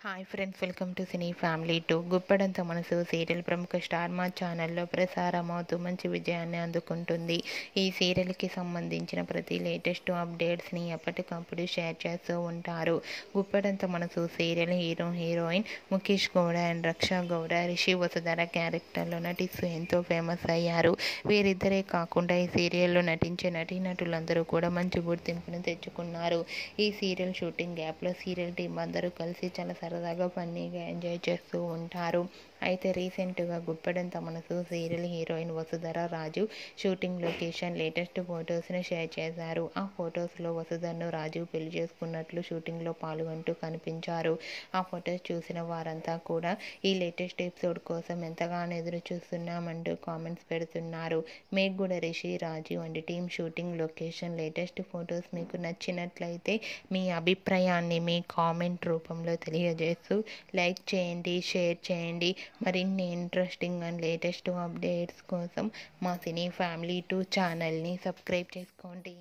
Hi friends, welcome to cine family two. గుప్పడంత మనసు serial ప్రముఖ స్టార్ మా ఛానల్లో ప్రసారమవుతూ మంచి విజయాన్ని అందుకుంటుంది. ఈ సీరియల్కి సంబంధించిన ప్రతి లేటెస్ట్ అప్డేట్స్ని ఎప్పటికప్పుడు షేర్ చేస్తూ ఉంటారు. గుప్పడంత మనసు serial heroine Mukesh Gowda and Raksha Gowda Rishi Vasudhara క్యారెక్టర్లో నటిస్తూ ఎంతో ఫేమస్ అయ్యారు. వీరిద్దరే కాకుండా ఈ సీరియల్లో నటించే నటీనటులందరూ కూడా మంచి గుర్తింపును తెచ్చుకున్నారు. ఈ సీరియల్ షూటింగ్ గ్యాప్లో సీరియల్ టీం అందరూ కలిసి చాలా సరదాగా ఫన్నీగా ఎంజాయ్ చేస్తూ ఉంటారు. అయితే రీసెంట్గా గుప్పెడంత మనసు సీరియల్ హీరోయిన్ వసుధర రాజు షూటింగ్ లొకేషన్ లేటెస్ట్ ఫొటోస్ని షేర్ చేశారు. ఆ ఫొటోస్లో వసుధరను రాజు పెళ్లి చేసుకున్నట్లు షూటింగ్లో పాల్గొంటూ కనిపించారు. ఆ ఫొటోస్ చూసిన వారంతా కూడా ఈ లేటెస్ట్ ఎపిసోడ్ కోసం ఎంతగానో ఎదురు చూస్తున్నామంటూ కామెంట్స్ పెడుతున్నారు. మీకు కూడా Rishi Raju and team shooting location latest photos మీకు నచ్చినట్లయితే మీ అభిప్రాయాన్ని మీ కామెంట్ రూపంలో తెలియజేస్తూ లైక్ చేయండి, షేర్ చేయండి. మరిన్ని ఇంట్రెస్టింగ్ అండ్ లేటెస్ట్ అప్డేట్స్ కోసం మా సినీ ఫ్యామిలీ 2 ఛానల్ని సబ్స్క్రైబ్ చేసుకోండి.